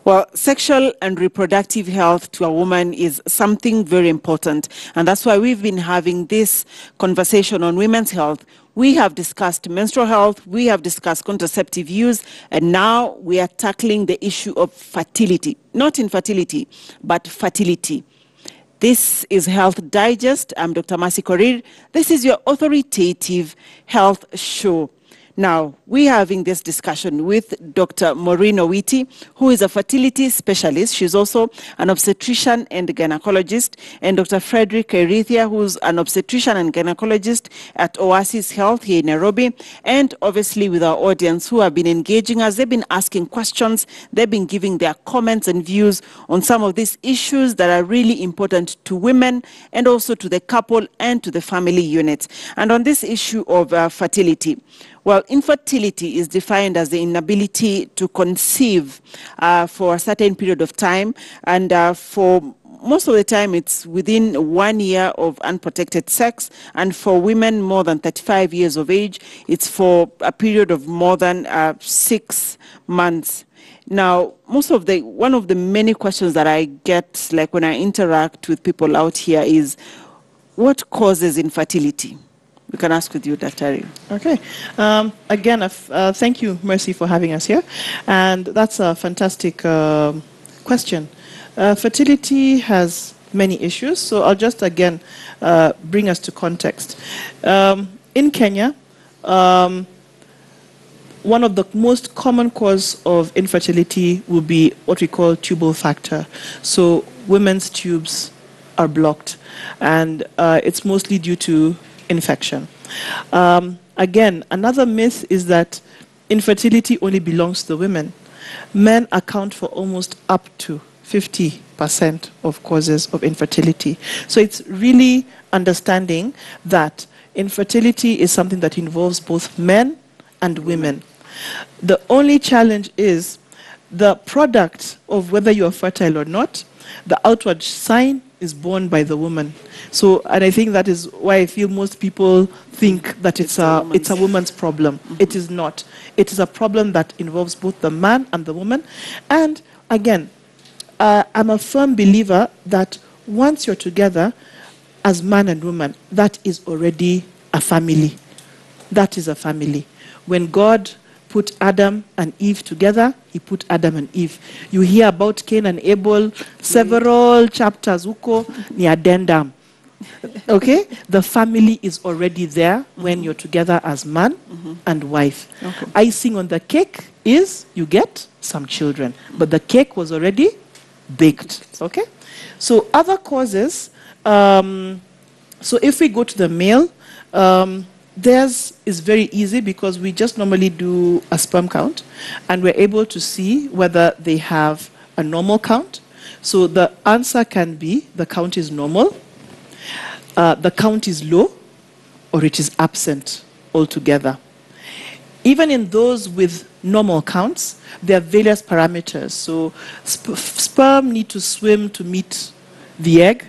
Well, sexual and reproductive health to a woman is something very important. And that's why we've been having this conversation on women's health. We have discussed menstrual health, we have discussed contraceptive use, and now we are tackling the issue of fertility. Not infertility, but fertility. This is Health Digest. I'm Dr. Mercy Korir. This is your authoritative health show. Now, we're having this discussion with Dr. Maureen Owiti, who is a fertility specialist. She's also an obstetrician and gynecologist, and Dr. Frederick Erithia, who's an obstetrician and gynecologist at Oasis Health here in Nairobi, and obviously with our audience who have been engaging us. They've been asking questions, they've been giving their comments and views on some of these issues that are really important to women and also to the couple and to the family unit. And on this issue of fertility, well, infertility is defined as the inability to conceive for a certain period of time, and for most of the time it's within 1 year of unprotected sex, and for women more than 35 years of age, it's for a period of more than 6 months. Now, one of the many questions that I get, like when I interact with people out here, is what causes infertility? We can ask with you, Dr. Okay. Again, thank you, Mercy, for having us here. And that's a fantastic question. Fertility has many issues, so I'll just, again, bring us to context. In Kenya, one of the most common cause of infertility will be what we call tubal factor. So women's tubes are blocked, and it's mostly due to infection. Again, another myth is that infertility only belongs to the women. Men account for almost up to 50% of causes of infertility. So it's really understanding that infertility is something that involves both men and women. The only challenge is the product of whether you are fertile or not. The outward sign is borne by the woman. So, and I think that is why I feel most people think that it's a woman's problem. Mm-hmm. It is not. It is a problem that involves both the man and the woman. And again, I'm a firm believer that once you're together as man and woman, that is already a family. That is a family. When God put Adam and Eve together, he put Adam and Eve. You hear about Cain and Abel, several chapters, huko ni addendum. Okay? The family is already there when you're together as man and wife. Okay. Icing on the cake is you get some children, but the cake was already baked. Okay? So other causes, so if we go to the male, theirs is very easy because we just normally do a sperm count and we're able to see whether they have a normal count. So the answer can be the count is normal, the count is low, or it is absent altogether. Even in those with normal counts, there are various parameters. So sperm need to swim to meet the egg.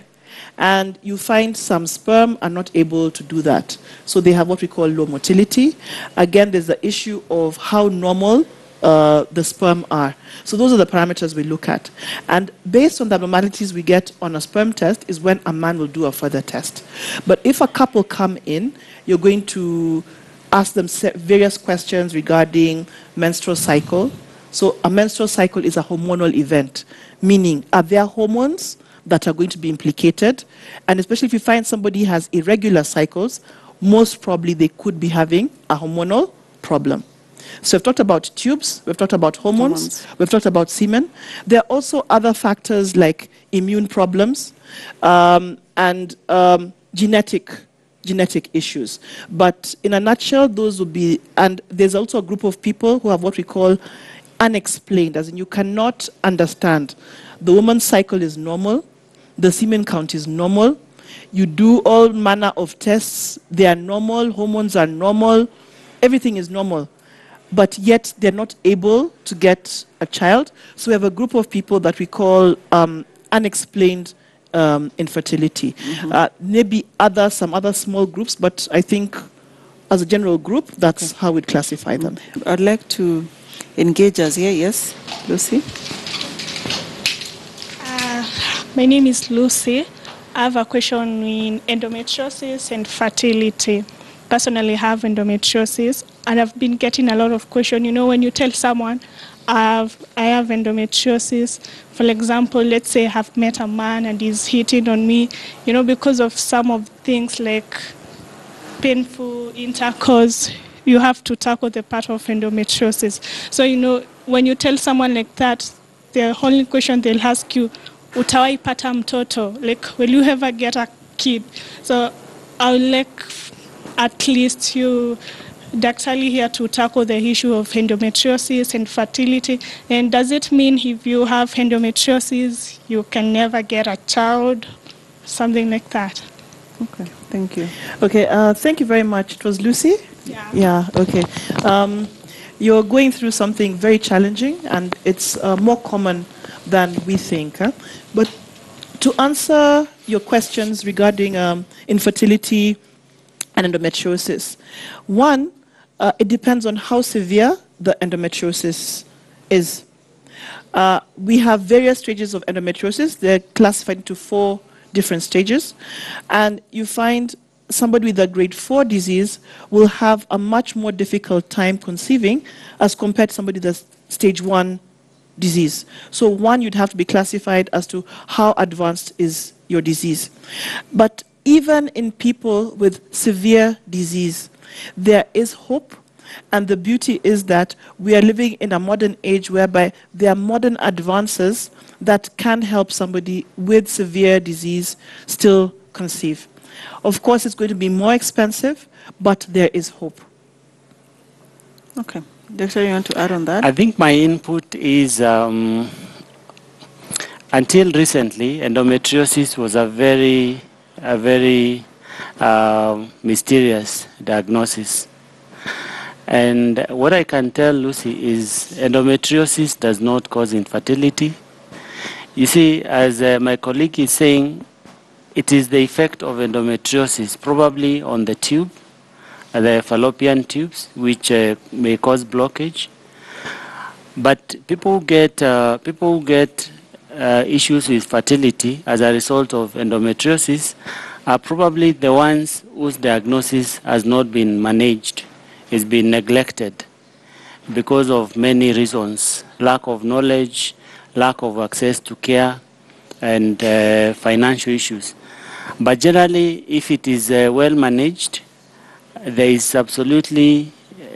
And you find some sperm are not able to do that. So they have what we call low motility. Again, there's the issue of how normal the sperm are. So those are the parameters we look at. And based on the abnormalities we get on a sperm test is when a man will do a further test. But if a couple come in, you're going to ask them various questions regarding menstrual cycle. So a menstrual cycle is a hormonal event, meaning are there hormones that are going to be implicated? And especially if you find somebody has irregular cycles, most probably they could be having a hormonal problem. So we've talked about tubes, we've talked about hormones, we've talked about semen. There are also other factors like immune problems and genetic issues. But in a nutshell, those would be, and there's also a group of people who have what we call unexplained, as in you cannot understand. The woman's cycle is normal, the semen count is normal, you do all manner of tests, they are normal, hormones are normal, everything is normal, but yet they're not able to get a child. So we have a group of people that we call unexplained infertility. Maybe some other small groups, but I think as a general group, that's how we'd classify them. I'd like to engage us here. Yes, Lucy? My name is Lucy. I have a question in endometriosis and fertility. Personally, I have endometriosis, and I've been getting a lot of questions. You know, when you tell someone, I have endometriosis, for example, let's say I have met a man and he's hitting on me, you know, because of some of things like painful intercourse, you have to tackle the part of endometriosis. So, you know, when you tell someone like that, the only question they'll ask you, utawai pata mtoto, like, will you ever get a kid? So I would like at least you, Daktari, here to tackle the issue of endometriosis and fertility. And does it mean if you have endometriosis, you can never get a child? Something like that. Okay, thank you. Okay, thank you very much. It was Lucy? Yeah. Yeah, okay. You're going through something very challenging, and it's more common than we think. Huh? But to answer your questions regarding infertility and endometriosis, one, it depends on how severe the endometriosis is. We have various stages of endometriosis. They're classified into 4 different stages. And you find somebody with a grade 4 disease will have a much more difficult time conceiving as compared to somebody that's stage 1 disease. So 1, you'd have to be classified as to how advanced is your disease. But even in people with severe disease, there is hope. And the beauty is that we are living in a modern age whereby there are modern advances that can help somebody with severe disease still conceive. Of course, it's going to be more expensive, but there is hope. Okay. Doctor, you want to add on that? I think my input is until recently, endometriosis was a very mysterious diagnosis. And what I can tell Lucy is endometriosis does not cause infertility. You see, as my colleague is saying, it is the effect of endometriosis, probably on the tube, the fallopian tubes, which may cause blockage. But people get issues with fertility as a result of endometriosis are probably the ones whose diagnosis has not been managed, is being neglected because of many reasons: lack of knowledge, lack of access to care, and financial issues. But generally, if it is well managed, there is absolutely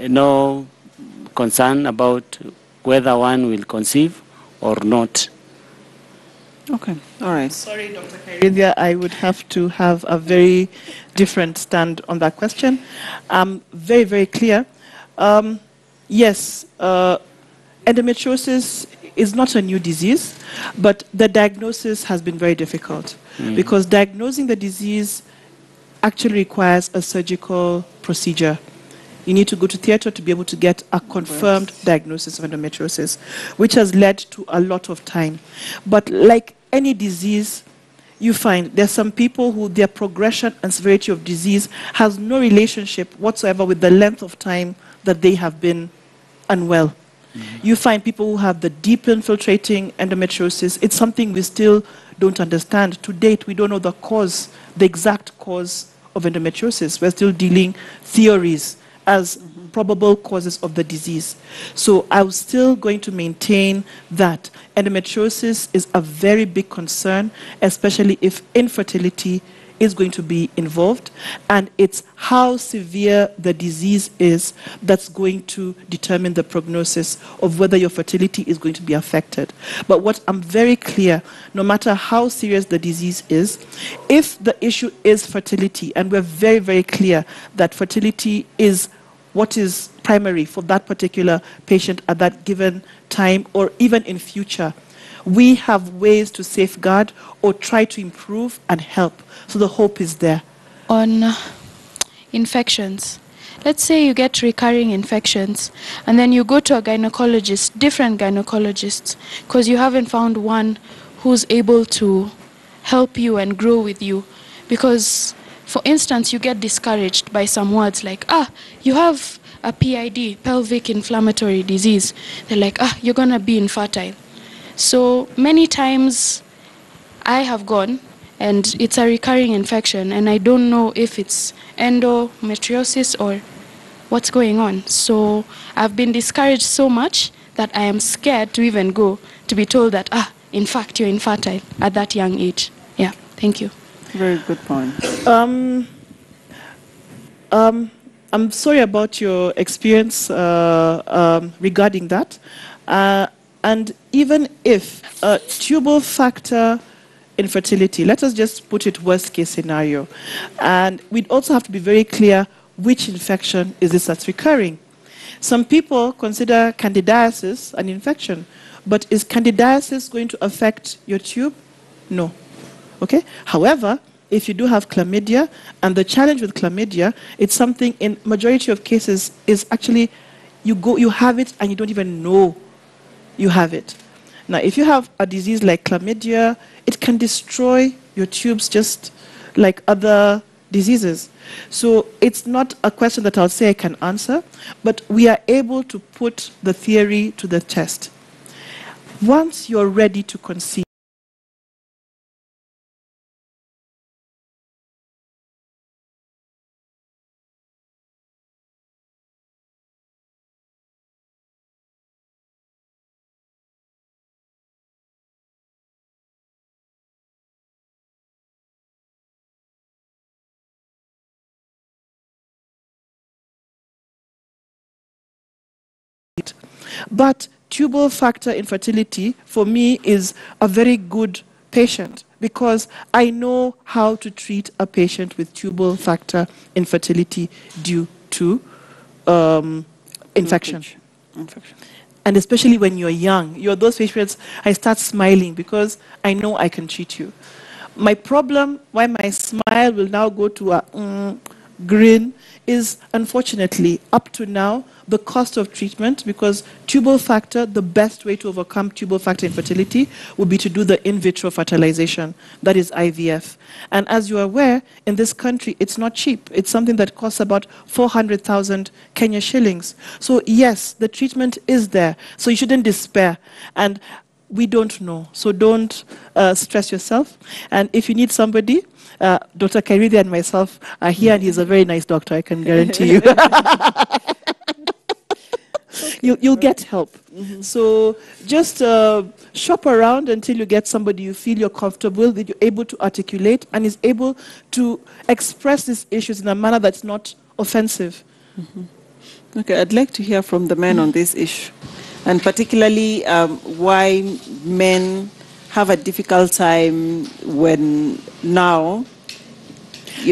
no concern about whether one will conceive or not. Okay, all right. Sorry, Dr. Kairindia, I would have to have a very different stand on that question. Very, very clear. Yes, endometriosis is not a new disease, but the diagnosis has been very difficult because diagnosing the disease actually requires a surgical procedure. You need to go to theater to be able to get a confirmed diagnosis of endometriosis, which has led to a lot of time. But like any disease, you find there's some people who their progression and severity of disease has no relationship whatsoever with the length of time that they have been unwell. You find people who have the deep infiltrating endometriosis. It's something we still don't understand. To date, we don't know the cause, the exact cause of endometriosis. We're still dealing theories as probable causes of the disease. So I'm still going to maintain that endometriosis is a very big concern, especially if infertility is going to be involved, and it's how severe the disease is that's going to determine the prognosis of whether your fertility is going to be affected. But what I'm very clear, no matter how serious the disease is, if the issue is fertility, and we're very, very clear that fertility is what is primary for that particular patient at that given time or even in future, we have ways to safeguard or try to improve and help. So the hope is there. On infections, let's say you get recurring infections and then you go to a gynecologist, different gynecologists, because you haven't found one who's able to help you and grow with you. Because, for instance, you get discouraged by some words like, you have a PID, pelvic inflammatory disease. They're like, you're going to be infertile. So many times I have gone and it's a recurring infection and I don't know if it's endometriosis or what's going on. So I've been discouraged so much that I am scared to even go, to be told that, in fact, you're infertile at that young age. Yeah, thank you. Very good point. I'm sorry about your experience regarding that. And even if tubal factor infertility, let us just put it worst case scenario. And we'd also have to be very clear which infection is this that's recurring. Some people consider candidiasis an infection, but is candidiasis going to affect your tube? No. Okay? However, if you do have chlamydia, and the challenge with chlamydia, it's something in majority of cases is actually you have it and you don't even know you have it. Now, if you have a disease like chlamydia, it can destroy your tubes just like other diseases. So it's not a question that I'll say I can answer, but we are able to put the theory to the test. Once you're ready to conceive, but tubal factor infertility, for me, is a very good patient because I know how to treat a patient with tubal factor infertility due to infection. And especially when you're young, you're those patients, I start smiling because I know I can treat you. My problem, why my smile will now go to a grin, is unfortunately, up to now, the cost of treatment, because tubal factor, the best way to overcome tubal factor infertility would be to do the in vitro fertilization, that is IVF. And as you're aware, in this country, it's not cheap. It's something that costs about 400,000 Kenya shillings. So yes, the treatment is there. So you shouldn't despair. And we don't know. So don't stress yourself. And if you need somebody, Dr. Kairidi and myself are here, and he's a very nice doctor, I can guarantee you. You'll get help. Mm-hmm. So just shop around until you get somebody you feel you're comfortable, that you're able to articulate, and is able to express these issues in a manner that's not offensive. Mm-hmm. Okay, I'd like to hear from the men on this issue, and particularly why men have a difficult time when now,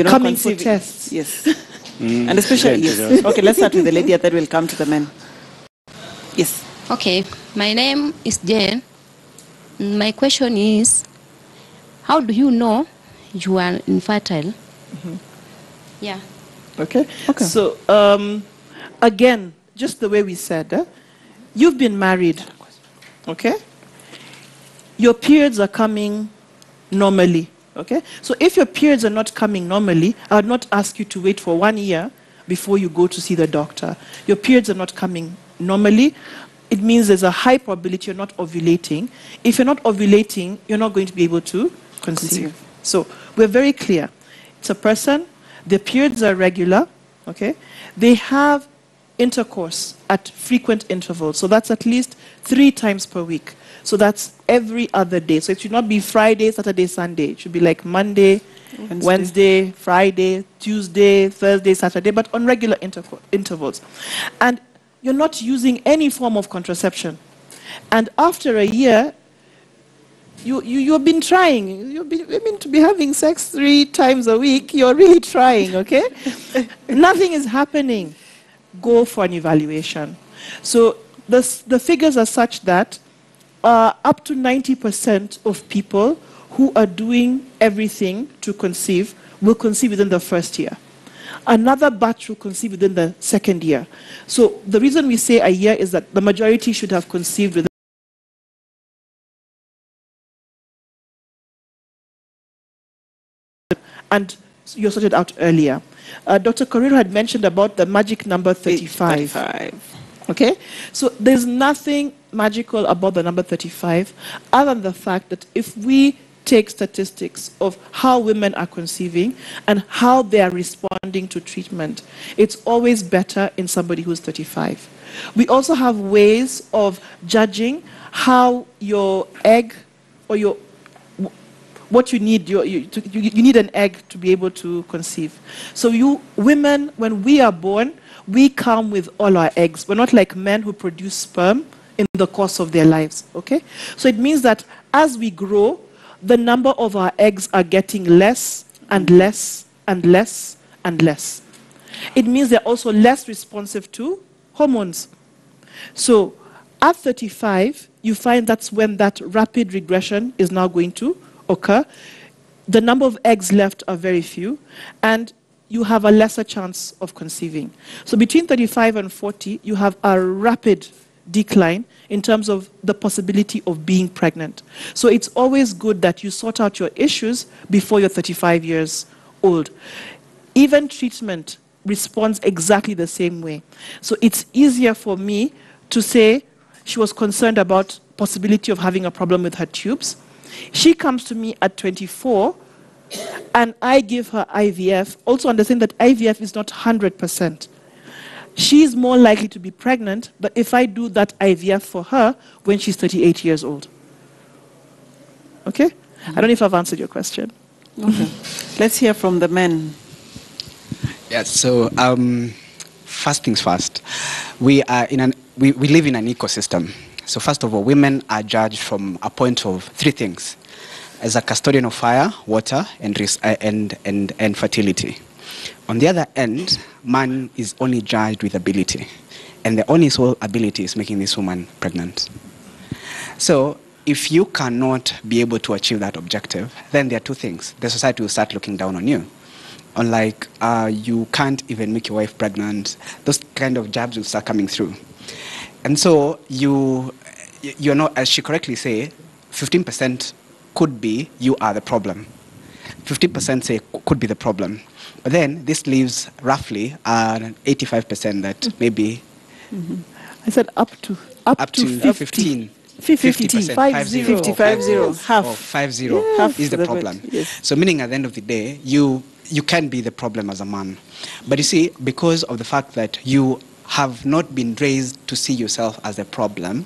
coming for tests. Yes. And especially, yes. Okay, let's start with the lady, and then we'll come to the men. Yes. Okay, my name is Jane. My question is, how do you know you are infertile? Mm-hmm. Yeah. Okay. So, again, just the way we said, you've been married, okay? Your periods are coming normally, okay? So if your periods are not coming normally, I would not ask you to wait for 1 year before you go to see the doctor. Your periods are not coming normally. It means there's a high probability you're not ovulating. If you're not ovulating, you're not going to be able to conceive. So we're very clear. It's a person, their periods are regular, okay? They have intercourse at frequent intervals. So that's at least 3 times per week. So that's every other day. So it should not be Friday, Saturday, Sunday. It should be like Monday, Wednesday, Friday, Tuesday, Thursday, Saturday, but on regular intervals. And you're not using any form of contraception. And after a year, you've been trying. You've been to be having sex 3 times a week. You're really trying, okay? Nothing is happening. Go for an evaluation. So the figures are such that up to 90% of people who are doing everything to conceive will conceive within the first year. Another batch will conceive within the second year. So the reason we say a year is that the majority should have conceived within. And you sorted out earlier. Dr. Correro had mentioned about the magic number 35. 35. Okay? So there's nothing magical about the number 35 other than the fact that if we take statistics of how women are conceiving and how they are responding to treatment, it's always better in somebody who's 35. We also have ways of judging how your egg or what you need. You need an egg to be able to conceive. So you women, when we are born, we come with all our eggs. We're not like men who produce sperm in the course of their lives, okay? So it means that as we grow, the number of our eggs are getting less and less and less and less. It means they're also less responsive to hormones. So at 35, you find that's when that rapid regression is now going to occur. The number of eggs left are very few, and you have a lesser chance of conceiving. So between 35 and 40, you have a rapid decline in terms of the possibility of being pregnant. So it's always good that you sort out your issues before you're 35 years old. Even treatment responds exactly the same way. So it's easier for me to say she was concerned about possibility of having a problem with her tubes. She comes to me at 24 and I give her IVF, also understand that IVF is not 100%. She's more likely to be pregnant, but if I do that IVF for her when she's 38 years old. Okay? I don't know if I've answered your question. Okay. Let's hear from the men. Yes, so first things first. We live in an ecosystem. So first of all, women are judged from a point of three things: as a custodian of fire, water, and fertility. On the other end, man is only judged with ability, and the only sole ability is making this woman pregnant. So if you cannot be able to achieve that objective, then there are two things. The society will start looking down on you. Unlike you can't even make your wife pregnant, those kind of jabs will start coming through. And so you're not, as she correctly say, 15% could be you are the problem. 50% say could be the problem. But then this leaves roughly 85% that maybe... I said up to 15. 50%, 50, half. Or 50 Yes. is the problem. Yes. So meaning at the end of the day, you can be the problem as a man. But you see, because of the fact that you have not been raised to see yourself as a problem,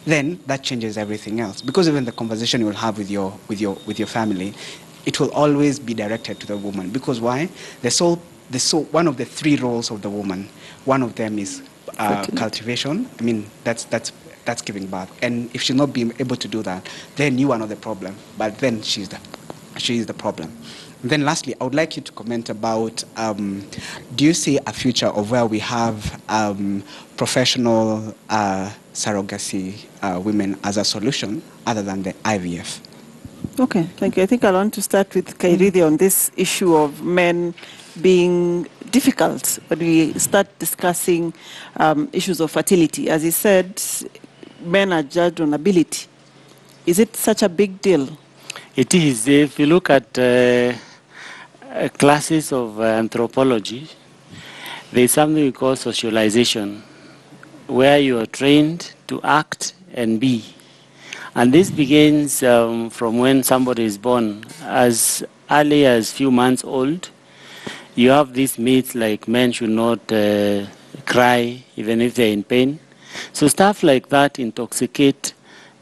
then that changes everything else. Because even the conversation you will have with your family, it will always be directed to the woman. Because why? One of the three roles of the woman, one of them is cultivation. I mean, that's giving birth. And if she's not being able to do that, then you are not the problem. But then she is the problem. And then lastly, I would like you to comment about, do you see a future of where we have professional surrogacy women as a solution other than the IVF? Okay, thank you. I think I want to start with Kairidi on this issue of men being difficult when we start discussing issues of fertility. As he said, men are judged on ability. Is it such a big deal? It is. If you look at classes of anthropology, there is something we call socialization, where you are trained to act and be. And this begins from when somebody is born. As early as few months old, you have these myths like men should not cry even if they're in pain. So stuff like that intoxicate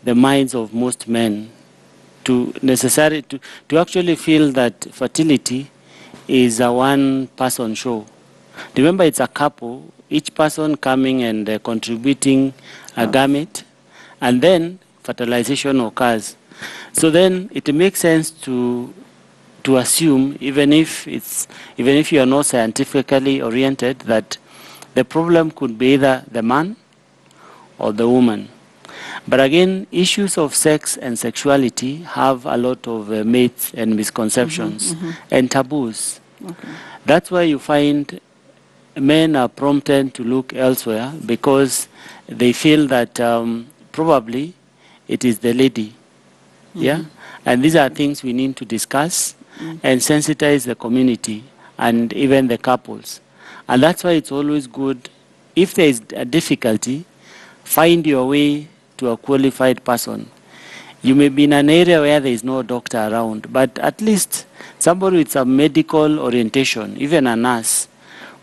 the minds of most men to actually feel that fertility is a one-person show. Remember, it's a couple, each person coming and contributing a gamete, and then fertilization occurs. So then it makes sense to assume, even if you are not scientifically oriented, that the problem could be either the man or the woman. But again, issues of sex and sexuality have a lot of myths and misconceptions and taboos. Okay. That's why you find men are prompted to look elsewhere, because they feel that probably it is the lady. Yeah? And these are things we need to discuss and sensitize the community and even the couples. And that's why it's always good, if there is a difficulty, find your way to a qualified person. You may be in an area where there is no doctor around, but at least somebody with some medical orientation, even a nurse,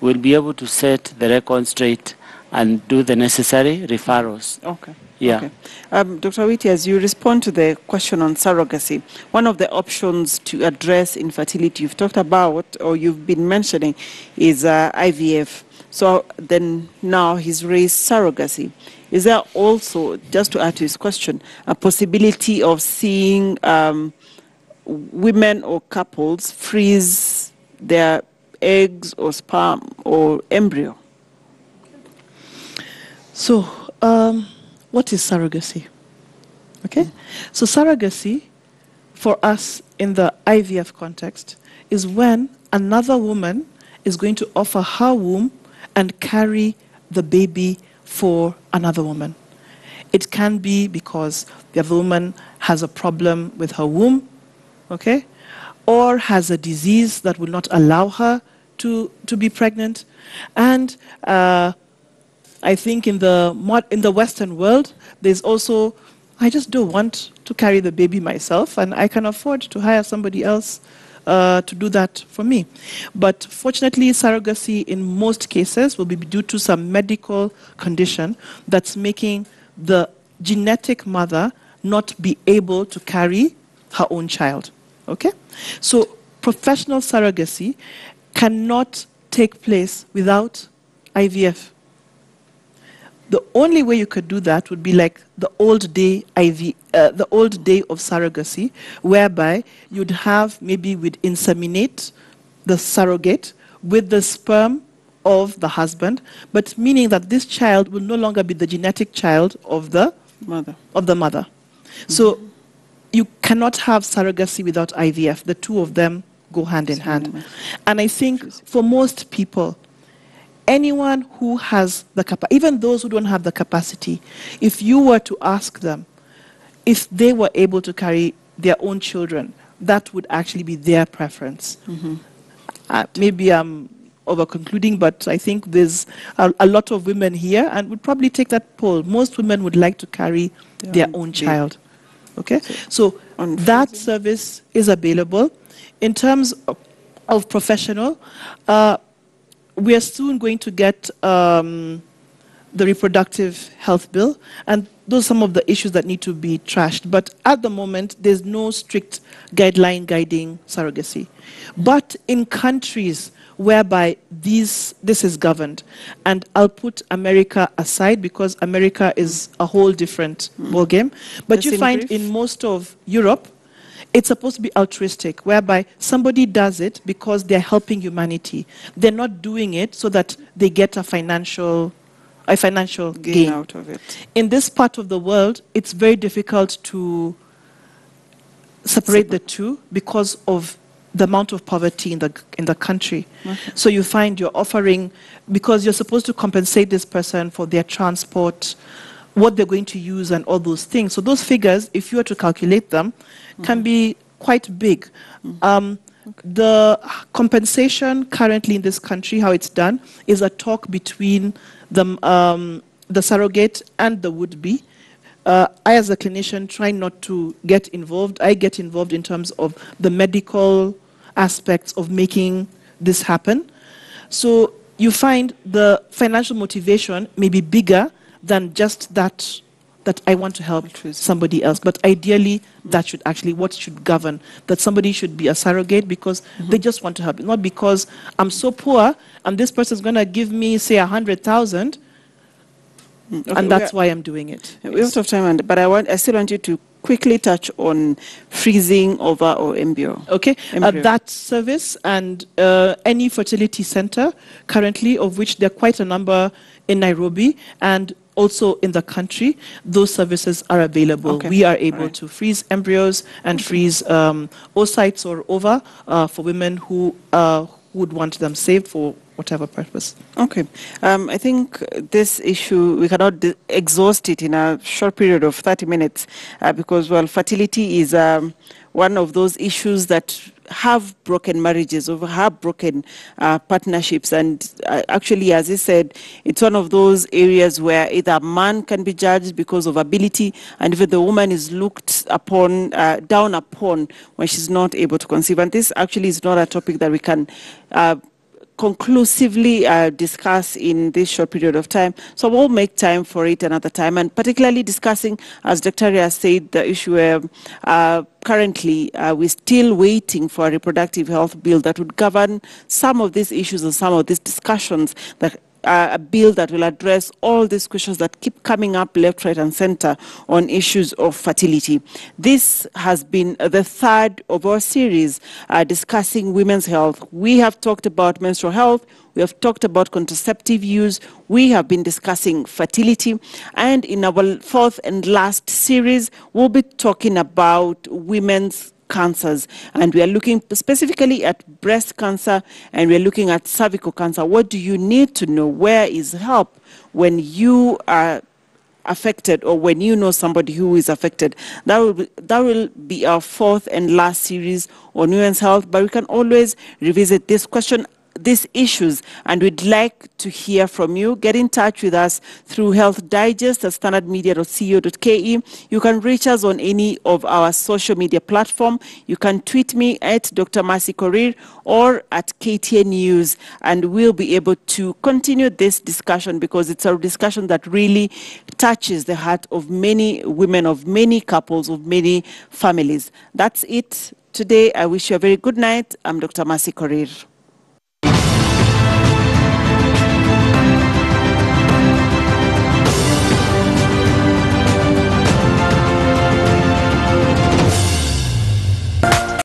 will be able to set the record straight and do the necessary referrals. Okay. Yeah. Okay. Dr. Witty, as you respond to the question on surrogacy, one of the options to address infertility you've talked about or you've been mentioning is IVF. So then now he's raised surrogacy. Is there also, just to add to his question, a possibility of seeing women or couples freeze their eggs or sperm or embryo? So, what is surrogacy? Okay, so surrogacy for us in the IVF context is when another woman is going to offer her womb and carry the baby for another woman. It can be because the other woman has a problem with her womb, okay, or has a disease that will not allow her to be pregnant. And I think in the Western world, there's also, I just don't want to carry the baby myself, and I can afford to hire somebody else to do that for me. But fortunately, surrogacy in most cases will be due to some medical condition that's making the genetic mother not be able to carry her own child. Okay? So professional surrogacy cannot take place without IVF. The only way you could do that would be like the old day the old day of surrogacy, whereby you'd have maybe we'd inseminate the surrogate with the sperm of the husband, but meaning that this child will no longer be the genetic child of the mother. Mm-hmm. So you cannot have surrogacy without IVF. The two of them go hand in hand. And I think for most people, anyone who has the capacity, even those who don't have the capacity, if you were to ask them if they were able to carry their own children, that would actually be their preference. Mm-hmm. Maybe I'm over-concluding, but I think there's a lot of women here and would probably take that poll. Most women would like to carry their own child. Okay? So that service is available. In terms of professional, we are soon going to get the reproductive health bill, and those are some of the issues that need to be trashed. But at the moment, there's no strict guideline guiding surrogacy. But in countries whereby this is governed, and I'll put America aside because America is a whole different ballgame, but just you find in most of Europe, it's supposed to be altruistic, whereby somebody does it because they're helping humanity. They're not doing it so that they get a financial gain out of it. In this part of the world, it's very difficult to separate the two because of the amount of poverty in the country. Okay. So you find you're offering, because you're supposed to compensate this person for their transport, what they're going to use and all those things. So those figures, if you were to calculate them, can be quite big. The compensation currently in this country, how it's done, is a talk between the surrogate and the would-be. I, as a clinician, try not to get involved. I get involved in terms of the medical aspects of making this happen. So you find the financial motivation may be bigger than just that I want to help somebody else. But ideally, that should actually, what should govern, that somebody should be a surrogate because they just want to help, not because I'm so poor and this person's going to give me, say, 100,000, and that's why I'm doing it. We're out of time, but I still want you to quickly touch on freezing ova or embryo. Okay, that service and any fertility center currently, of which there are quite a number in Nairobi and also in the country, those services are available. Okay. We are able to freeze embryos and freeze oocytes or ova for women who would want them saved for whatever purpose. Okay. I think this issue, we cannot exhaust it in a short period of 30 minutes because, well, fertility is one of those issues that have broken marriages, or have broken partnerships. And actually, as he said, it's one of those areas where either a man can be judged because of ability, and even the woman is looked upon, down upon, when she's not able to conceive. And this actually is not a topic that we can conclusively discuss in this short period of time. So we'll make time for it another time, and particularly discussing, as Dr. Ria said, the issue where currently we're still waiting for a reproductive health bill that would govern some of these issues and some of these discussions, that a bill that will address all these questions that keep coming up left, right, and center on issues of fertility. This has been the third of our series discussing women's health. We have talked about menstrual health, we have talked about contraceptive use, we have been discussing fertility, and in our fourth and last series, we'll be talking about women's cancers, and we are looking specifically at breast cancer, and we are looking at cervical cancer. What do you need to know? Where is help when you are affected, or when you know somebody who is affected? That will be our fourth and last series on women's health, but we can always revisit this question, these issues, and we'd like to hear from you. Get in touch with us through Health Digest at standardmedia.co.ke. You can reach us on any of our social media platform. You can tweet me at Dr. Mercy Korir or at KTN News, and we'll be able to continue this discussion, because it's a discussion that really touches the heart of many women, of many couples, of many families. That's it today. I wish you a very good night. I'm Dr. Mercy Korir.